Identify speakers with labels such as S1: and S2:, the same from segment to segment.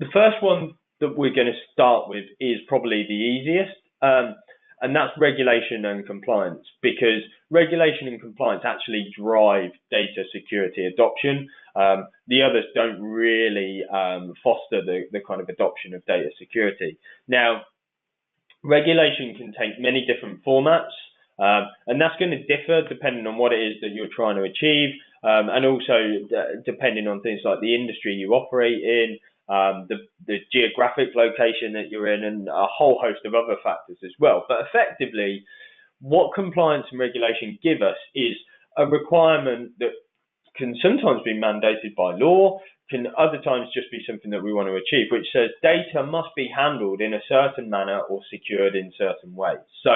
S1: The first one that we're going to start with is probably the easiest, and that's regulation and compliance, because regulation and compliance actually drive data security adoption. The others don't really foster the kind of adoption of data security. Now, regulation can take many different formats, and that's going to differ depending on what it is that you're trying to achieve, and also depending on things like the industry you operate in, the geographic location that you're in, and a whole host of other factors as well. But effectively, what compliance and regulation give us is a requirement that can sometimes be mandated by law, can other times just be something that we want to achieve, which says data must be handled in a certain manner or secured in certain ways. So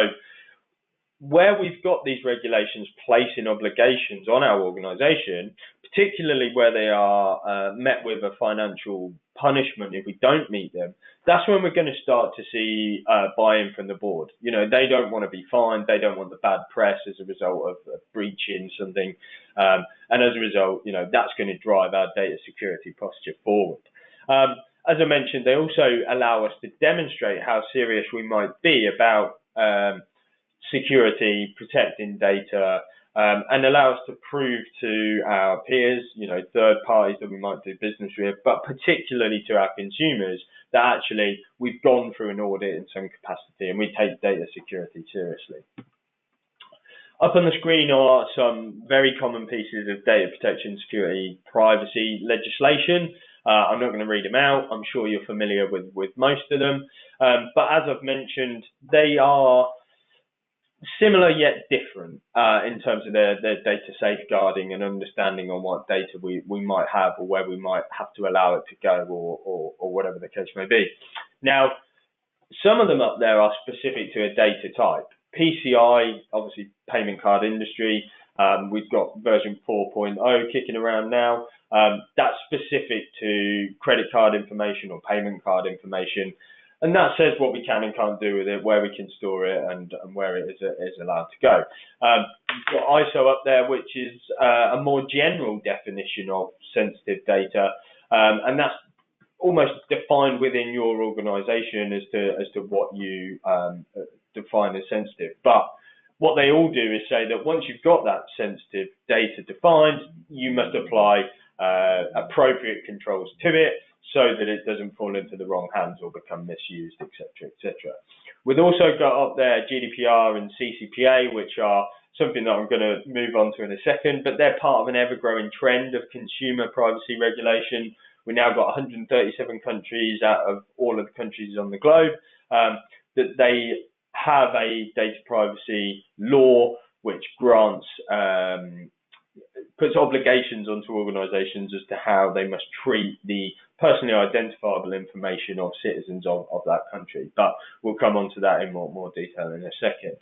S1: where we've got these regulations placing obligations on our organisation, particularly where they are met with a financial punishment if we don't meet them, that's when we're going to start to see buy-in from the board. You know, they don't want to be fined, they don't want the bad press as a result of breaching something, and as a result, you know, that's going to drive our data security posture forward. As I mentioned, they also allow us to demonstrate how serious we might be about security, protecting data, and allow us to prove to our peers, you know, third parties that we might do business with, but particularly to our consumers, that actually we've gone through an audit in some capacity and we take data security seriously. Up on the screen are some very common pieces of data protection, security, privacy legislation. I'm not going to read them out. I'm sure you're familiar with most of them. But as I've mentioned, they are similar yet different in terms of their data safeguarding and understanding on what data we might have or where we might have to allow it to go or whatever the case may be. Now, some of them up there are specific to a data type. PCI, obviously payment card industry, we've got version 4.0 kicking around now. That's specific to credit card information or payment card information. And that says what we can and can't do with it, where we can store it, and where it is allowed to go. We've got ISO up there, which is a more general definition of sensitive data, and that's almost defined within your organisation as to what you define as sensitive. But what they all do is say that once you've got that sensitive data defined, you must apply appropriate controls to it, so that it doesn't fall into the wrong hands or become misused, etc., etc. We've also got up there GDPR and CCPA, which are something that I'm going to move on to in a second, but they're part of an ever-growing trend of consumer privacy regulation. We've now got 137 countries out of all of the countries on the globe that they have a data privacy law which grants puts obligations onto organisations as to how they must treat the personally identifiable information of citizens of that country. But we'll come on to that in more detail in a second.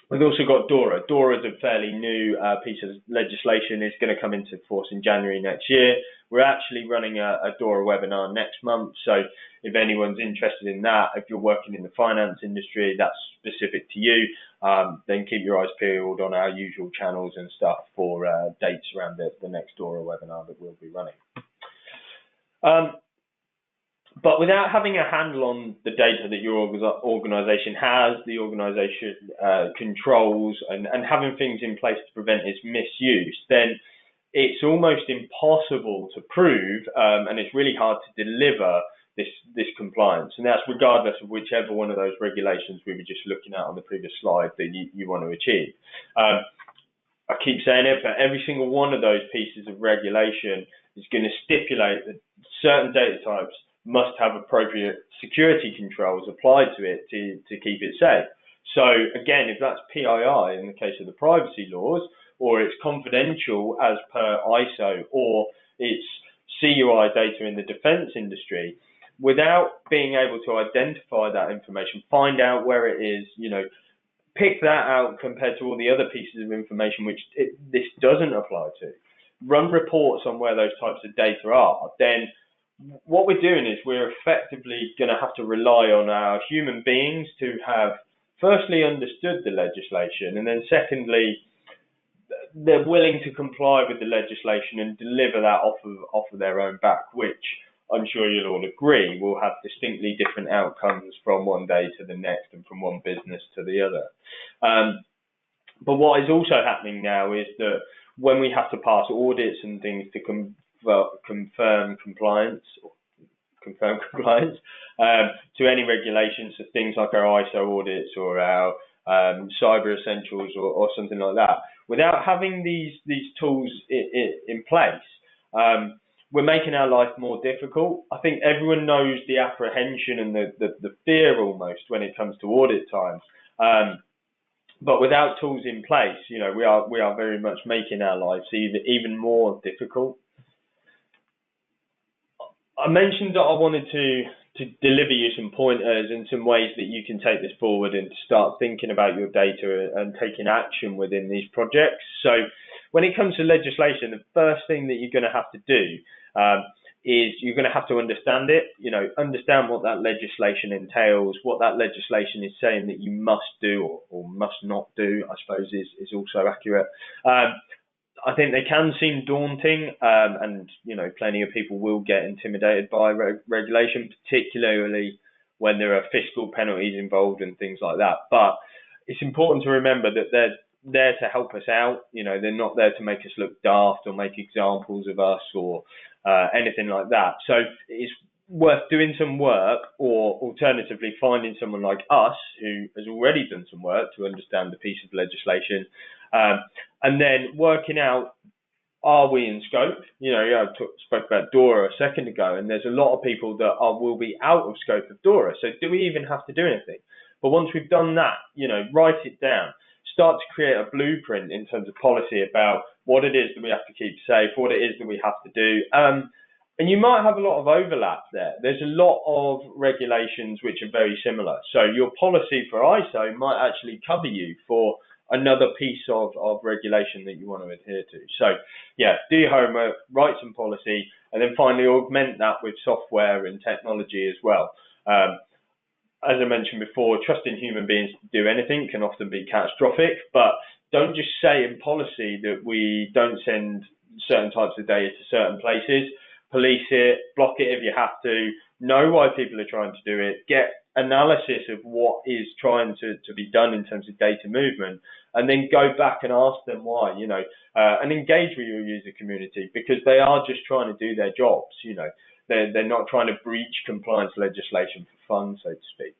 S1: We've also got DORA. DORA is a fairly new piece of legislation. It's going to come into force in January next year. We're actually running a DORA webinar next month. So if anyone's interested in that, if you're working in the finance industry, that's specific to you, then keep your eyes peeled on our usual channels and stuff for dates around the next DORA webinar that we'll be running. But without having a handle on the data that your organisation has, the organisation controls, and having things in place to prevent its misuse, then it's almost impossible to prove, and it's really hard to deliver this compliance. And that's regardless of whichever one of those regulations we were just looking at on the previous slide that you want to achieve. I keep saying it, but every single one of those pieces of regulation is going to stipulate that certain data types must have appropriate security controls applied to it to keep it safe. So again, if that's PII in the case of the privacy laws, or it's confidential as per ISO, or it's CUI data in the defense industry, without being able to identify that information, find out where it is, you know, pick that out compared to all the other pieces of information which this doesn't apply to, run reports on where those types of data are, then what we're doing is we're effectively going to have to rely on our human beings to have firstly understood the legislation, and then secondly, they're willing to comply with the legislation and deliver that off of their own back, which I'm sure you'll all agree, will have distinctly different outcomes from one day to the next and from one business to the other. But what is also happening now is that when we have to pass audits and things to confirm compliance to any regulations, so things like our ISO audits or our cyber essentials or something like that, without having these tools in place, we're making our life more difficult. I think everyone knows the apprehension and the fear almost when it comes to audit times. But without tools in place, we are very much making our lives even more difficult. I mentioned that I wanted to deliver you some pointers and some ways that you can take this forward and start thinking about your data and taking action within these projects. So when it comes to legislation, the first thing that you're going to have to do is you're going to have to understand it, understand what that legislation entails, what that legislation is saying that you must do or must not do, I suppose is also accurate. I think they can seem daunting, and plenty of people will get intimidated by regulation, particularly when there are fiscal penalties involved and things like that. But it's important to remember that they're there to help us out. They're not there to make us look daft or make examples of us or anything like that. So it's worth doing some work, or alternatively finding someone like us who has already done some work to understand the piece of legislation, and then working out, are we in scope? I spoke about DORA a second ago, and there's a lot of people that will be out of scope of DORA. So do we even have to do anything? But once we've done that, write it down, start to create a blueprint in terms of policy about what it is that we have to keep safe, what it is that we have to do. And you might have a lot of overlap there. There's a lot of regulations which are very similar. So your policy for ISO might actually cover you for another piece of regulation that you want to adhere to. So do your homework, write some policy, and then finally augment that with software and technology as well. As I mentioned before, trusting human beings to do anything can often be catastrophic, but don't just say in policy that we don't send certain types of data to certain places. Police it, block it if you have to, know why people are trying to do it, get analysis of what is trying to be done in terms of data movement, and then go back and ask them why, and engage with your user community, because they are just trying to do their jobs. They're not trying to breach compliance legislation for fun, so to speak.